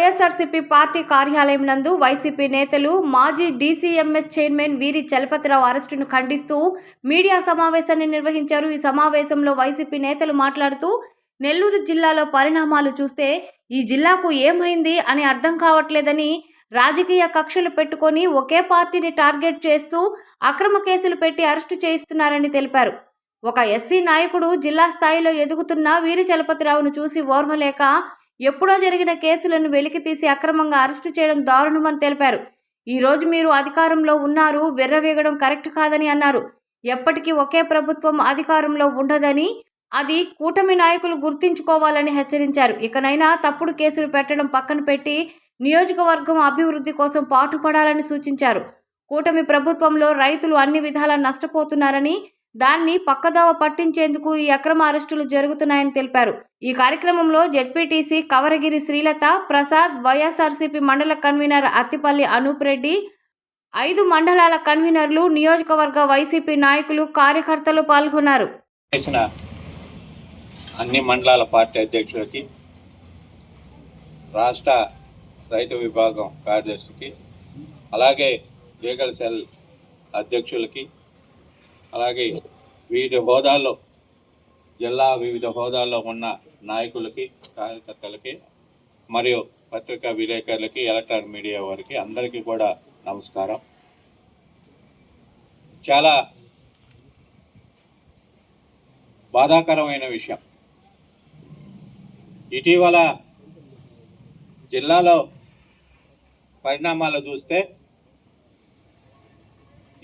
YSRCP party కార్యాలయం నందు YCP నేతలు మాజీ డీసీఎంఎస్ చైర్మన్ వీరి చలపతిరావు అరెస్టును ఖండిస్తూ మీడియా సమావేశాన్ని నిర్వహించారు. ఈ సమావేశంలో వైసీపీ నేతలు మాట్లాడుతూ నెల్లూరు జిల్లాలో పరిణామాలు చూస్తే ఈ జిల్లాకు ఏమైంది అని అర్థం కావట్లేదని, రాజకీయ కక్షలు పెట్టుకొని ఒకే పార్టీని టార్గెట్ చేస్తూ అక్రమ కేసులు పెట్టి అరెస్టు చేయిస్తున్నారని తెలిపారు. ఒక ఎస్సీ నాయకుడు జిల్లా స్థాయిలో ఎదుగుతున్న వీరి చలపతిరావును చూసి ఓర్వలేక ఎప్పుడో జరిగిన కేసులను వెలికితీసి అక్రమంగా అరెస్టు చేయడం దారుణమని తెలిపారు. ఈ రోజు మీరు అధికారంలో ఉన్నారు, వెర్రవేగడం కరెక్ట్ కాదని అన్నారు. ఎప్పటికీ ఒకే ప్రభుత్వం అధికారంలో ఉండదని, అది కూటమి నాయకులు గుర్తించుకోవాలని హెచ్చరించారు. ఇకనైనా తప్పుడు కేసులు పెట్టడం పక్కన పెట్టి నియోజకవర్గం అభివృద్ధి కోసం పాటుపడాలని సూచించారు. కూటమి ప్రభుత్వంలో రైతులు అన్ని విధాలా నష్టపోతున్నారని, దాన్ని పక్కదోవ పట్టించేందుకు ఈ అక్రమ అరెస్టులు జరుగుతున్నాయని తెలిపారు. ఈ కార్యక్రమంలో జెడ్పీటీసీ కవరగిరి శ్రీలత ప్రసాద్, వైఎస్ఆర్సీపీ మండల కన్వీనర్ అత్తిపల్లి అనూప్ రెడ్డి, 5 మండలాల కన్వీనర్లు, నియోజకవర్గ వైసీపీ నాయకులు, కార్యకర్తలు పాల్గొన్నారు. అన్ని మండలాల పార్టీ అధ్యక్షులకి, రాష్ట్ర రైతు విభాగం కార్యదర్శికి, అలాగే లీగల్ సెల్ అధ్యక్షులకి, అలాగే వివిధ హోదాల్లో జిల్లా వివిధ హోదాల్లో ఉన్న నాయకులకి, కార్యకర్తలకి, మరియు పత్రికా విలేకరులకి, ఎలక్ట్రానిక్ మీడియా వారికి అందరికీ కూడా నమస్కారం. చాలా బాధాకరమైన విషయం. ఇటీవల జిల్లాలో పరిణామాలు చూస్తే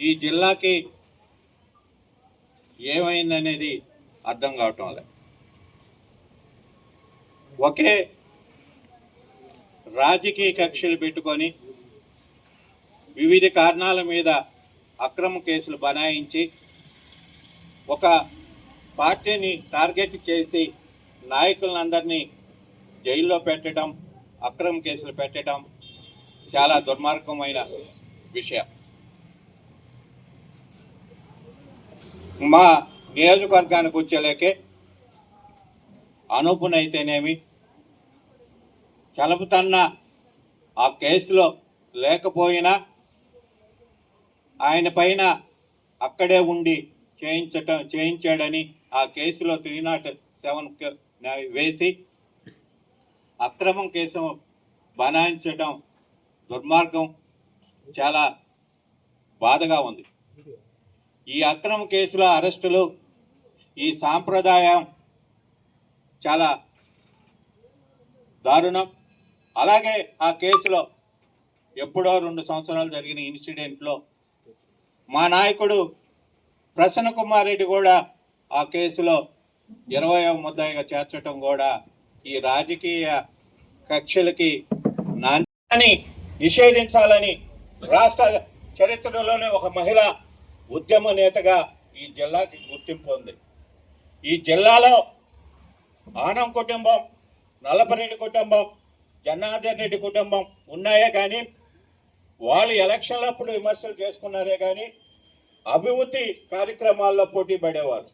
ఈ జిల్లాకి ఏమైందనేది అర్థం కావటం లేదు. ఒకే రాజకీయ కక్షలు పెట్టుకొని వివిధ కారణాల మీద అక్రమ కేసులు బనాయించి ఒక పార్టీని టార్గెట్ చేసి నాయకులందరినీ జైల్లో పెట్టడం, అక్రమ కేసులు పెట్టడం చాలా దుర్మార్గమైన విషయం. మా నియోజకవర్గానికి వచ్చేలేకే అనూపునైతేనేమి, చలపతన్న ఆ కేసులో లేకపోయినా ఆయన పైన అక్కడే ఉండి చేయించాడని ఆ కేసులో 307 వేసి అక్రమం కేసు బనాయించడం దుర్మార్గం, చాలా బాధగా ఉంది. ఈ అక్రమ కేసుల అరెస్టులు, ఈ సాంప్రదాయం చాలా దారుణం. అలాగే ఆ కేసులో ఎప్పుడో 2 సంవత్సరాలు జరిగిన ఇన్సిడెంట్లో మా నాయకుడు ప్రసన్న కుమార్ రెడ్డి కూడా ఆ కేసులో 20వ ముద్దాయిగా చేర్చడం కూడా ఈ రాజకీయ కక్షలకి నాని నిషేధించాలని రాష్ట్ర చరిత్రలోనే ఒక మహిళ ఉద్యమ నేతగా ఈ జిల్లాకి గుర్తింపు ఉంది. ఈ జిల్లాలో ఆనం కుటుంబం, నల్లపరెడ్డి కుటుంబం, జనార్దన్ రెడ్డి కుటుంబం ఉన్నాయే కానీ వాళ్ళు ఎలక్షన్లప్పుడు విమర్శలు చేసుకున్నారే కానీ అభివృద్ధి కార్యక్రమాల్లో పోటీ పడేవారు.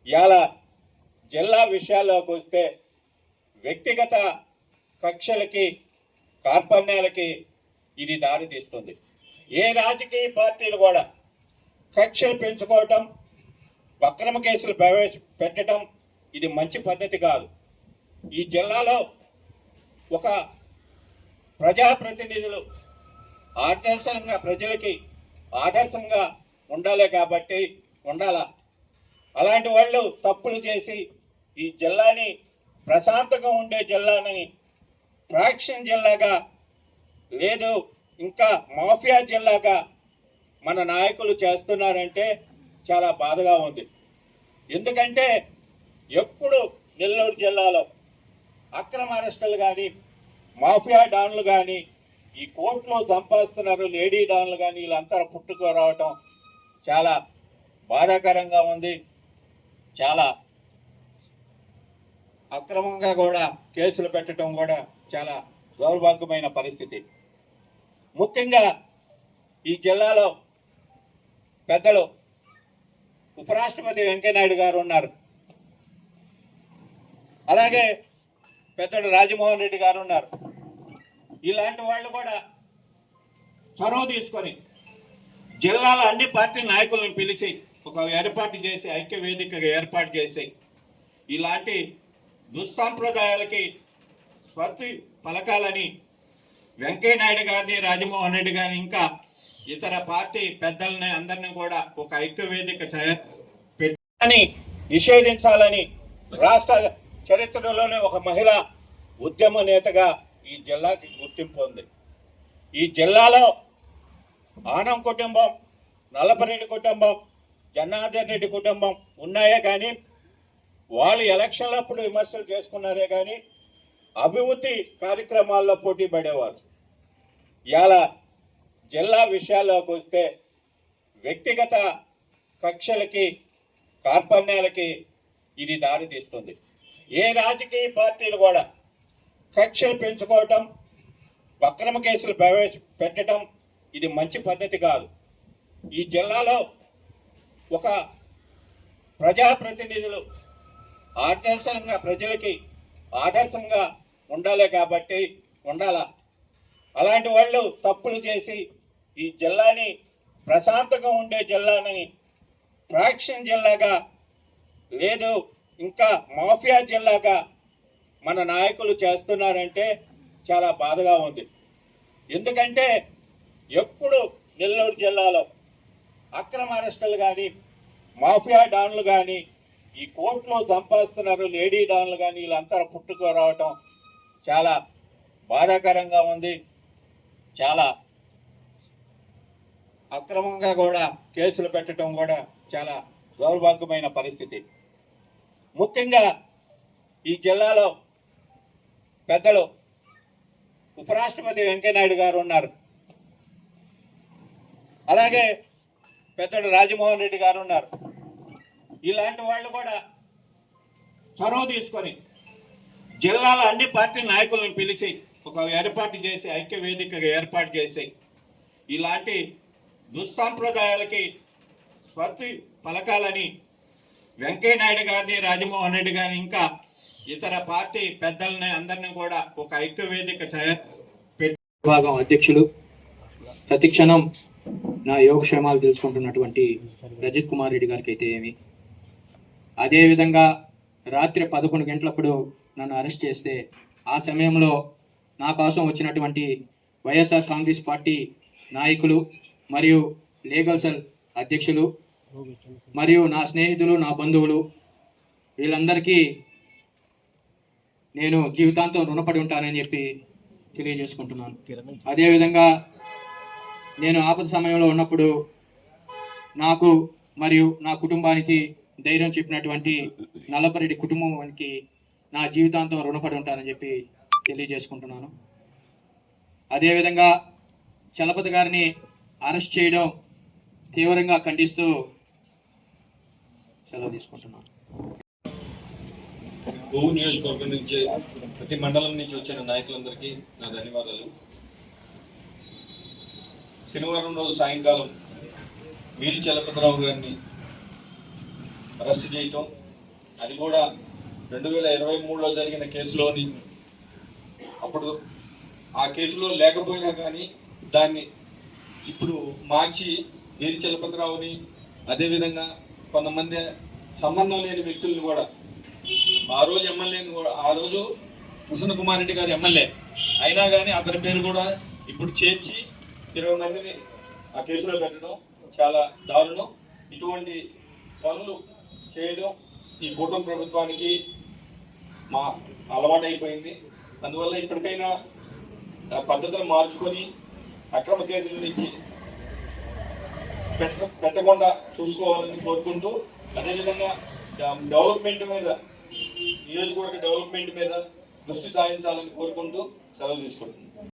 ఇలా జిల్లా విషయాల్లోకి వస్తే వ్యక్తిగత కక్షలకి, కార్పణ్యాలకి ఇది దారితీస్తుంది. ఏ రాజకీయ పార్టీలు కూడా కక్షలు పెంచుకోవటం, అక్రమ కేసులు పెట్టడం ఇది మంచి పద్ధతి కాదు. ఈ జిల్లాలో ఒక ప్రజాప్రతినిధులు ఆదర్శంగా, ప్రజలకి ఆదర్శంగా ఉండాలా. అలాంటి వాళ్ళు తప్పులు చేసి ఈ జిల్లాని ప్రశాంతంగా ఉండే జిల్లాని ఫ్రాక్షన్ జిల్లాగా, లేదు ఇంకా మాఫియా జిల్లాగా మన నాయకులు చేస్తున్నారంటే చాలా బాధగా ఉంది. ఎందుకంటే ఎప్పుడు నెల్లూరు జిల్లాలో అక్రమ అరెస్టులు కానీ, మాఫియా డాన్లు కానీ, ఈ కోర్టులో సంపాదిస్తున్నారు లేడీ డాన్లు కానీ, వీళ్ళంతా పుట్టుకు రావటం చాలా బాధాకరంగా ఉంది. చాలా అక్రమంగా కూడా కేసులు పెట్టడం కూడా చాలా దౌర్భాగ్యమైన పరిస్థితి. ముఖ్యంగా ఈ జిల్లాలో పెద్దలు ఉపరాష్ట్రపతి వెంకయ్యనాయుడు గారు ఉన్నారు, అలాగే పెద్దలు రాజమోహన్ రెడ్డి గారు ఉన్నారు. ఇలాంటి వాళ్ళు కూడా చొరవ తీసుకొని జిల్లాలో అన్ని పార్టీ నాయకులను పిలిచి ఒక ఏర్పాటు చేసి ఐక్య వేదికగా ఏర్పాటు చేసి ఇలాంటి దుస్సాంప్రదాయాలకి స్వస్తి పలకాలని వెంకయ్యనాయుడు గారిని, రాజమోహన్ రెడ్డి గారిని, ఇంకా ఇతర పార్టీ పెద్దలని అందరినీ కూడా ఒక ఐక్య వేదిక పెట్టాలని నిషేధించాలని రాష్ట్ర చరిత్రలోనే ఒక మహిళా ఉద్యమ నేతగా ఈ జిల్లాకి గుర్తింపు ఉంది. ఈ జిల్లాలో ఆనం కుటుంబం, నల్లపరెడ్డి కుటుంబం, జనార్దన్ రెడ్డి కుటుంబం ఉన్నాయే కానీ వాళ్ళు ఎలక్షన్లప్పుడు విమర్శలు చేసుకున్నారే కానీ అభివృద్ధి కార్యక్రమాల్లో పోటీ పడేవారు. ఇలా జిల్లా విషయాల్లోకి వస్తే వ్యక్తిగత కక్షలకి, కార్పణ్యాలకి ఇది దారి తీస్తుంది. ఏ రాజకీయ పార్టీలు కూడా కక్షలు పెంచుకోవటం, అక్రమ కేసులు ప్రవేశపెట్టడం ఇది మంచి పద్ధతి కాదు. ఈ జిల్లాలో ఒక ప్రజాప్రతినిధులు ఆదర్శంగా ప్రజలకి ఆదర్శంగా ఉండాలి కాబట్టి ఉండాలా. అలాంటి వాళ్ళు తప్పులు చేసి ఈ జిల్లాని ప్రశాంతంగా ఉండే జిల్లాని ఫ్రాక్షన్ జిల్లాగా లేదు ఇంకా మాఫియా జిల్లాగా మన నాయకులు చేస్తున్నారంటే చాలా బాధగా ఉంది. ఎందుకంటే ఎప్పుడు నెల్లూరు జిల్లాలో అక్రమ అరెస్టులు కానీ, మాఫియా డాన్లు కానీ, ఈ కోర్టులో సంపాదిస్తున్నారు లేడీ డాన్లు కానీ వీళ్ళంతా పుట్టుకు రావటం చాలా బాధాకరంగా ఉంది. చాలా అక్రమంగా కూడా కేసులు పెట్టడం కూడా చాలా దౌర్భాగ్యమైన పరిస్థితి. ముఖ్యంగా ఈ జిల్లాలో పెద్దలు ఉపరాష్ట్రపతి వెంకయ్యనాయుడు గారు ఉన్నారు, అలాగే పెద్దలు రాజమోహన్ రెడ్డి గారు ఉన్నారు. ఇలాంటి వాళ్ళు కూడా చొరవ తీసుకొని జిల్లాలో అన్ని పార్టీ నాయకులను పిలిచి ఒక ఏర్పాటు చేసి ఐక్య వేదికగా ఏర్పాటు చేసి ఇలాంటి దుస్సాంప్రదాయాలకి స్వస్తి పలకాలని వెంకయ్యనాయుడు గారిని, రాజమోహన్ రెడ్డి గారిని, ఇంకా ఇతర పార్టీ పెద్దలని అందరినీ కూడా ఒక ఐక్య వేదిక విభాగం అధ్యక్షులు, ప్రతిక్షణం నా యోగక్షేమాలు తెలుసుకుంటున్నటువంటి రజిత్ కుమార్ రెడ్డి గారికి అయితే ఏమి, అదేవిధంగా రాత్రి 11 గంటలప్పుడు నన్ను అరెస్ట్ చేస్తే ఆ సమయంలో నా కోసం వచ్చినటువంటి వైఎస్ఆర్ కాంగ్రెస్ పార్టీ నాయకులు మరియు లీగల్ సెల్ అధ్యక్షులు మరియు నా స్నేహితులు, నా బంధువులు వీళ్ళందరికీ నేను జీవితాంతం రుణపడి ఉంటానని చెప్పి తెలియజేసుకుంటున్నాను. అదేవిధంగా నేను ఆపద సమయంలో ఉన్నప్పుడు నాకు మరియు నా కుటుంబానికి ధైర్యం చెప్పినటువంటి నల్లపరెడ్డి కుటుంబానికి నా జీవితాంతం రుణపడి ఉంటానని చెప్పి తెలియజేసుకుంటున్నాను. అదేవిధంగా చలపతి గారిని అరెస్ట్ చేయడం తీవ్రంగా ఖండిస్తూ సెలవు తీసుకుంటున్నాను. కోవూరు నియోజకవర్గం నుంచి ప్రతి మండలం నుంచి వచ్చిన నాయకులందరికీ నా ధన్యవాదాలు. శనివారం రోజు సాయంకాలం వీరి చలపతిరావు గారిని అరెస్ట్ చేయటం, అది కూడా 2023లో జరిగిన కేసులోని, అప్పుడు ఆ కేసులో లేకపోయినా కానీ దాన్ని ఇప్పుడు మార్చి వీరి చలపతిరావుని, అదేవిధంగా కొంతమంది సంబంధం లేని వ్యక్తులను కూడా, ఆ రోజు ఎమ్మెల్యేని కూడా, ఆ రోజు ప్రసన్న కుమార్ రెడ్డి గారు ఎమ్మెల్యే అయినా కానీ అతని పేరు కూడా ఇప్పుడు చేర్చి 20 మందిని ఆ కేసులో పెట్టడం చాలా దారుణం. ఇటువంటి పనులు చేయడం ఈ కూటమి ప్రభుత్వానికి మా అలవాటు అయిపోయింది. అందువల్ల ఇప్పటికైనా పద్ధతులు మార్చుకొని అక్రమ కేసుల నుంచి పెట్టకుండా చూసుకోవాలని కోరుకుంటూ, అదేవిధంగా డెవలప్మెంట్ మీద, నియోజకవర్గ డెవలప్మెంట్ మీద దృష్టి సారించాలని కోరుకుంటూ సెలవు తీసుకుంటున్నాను.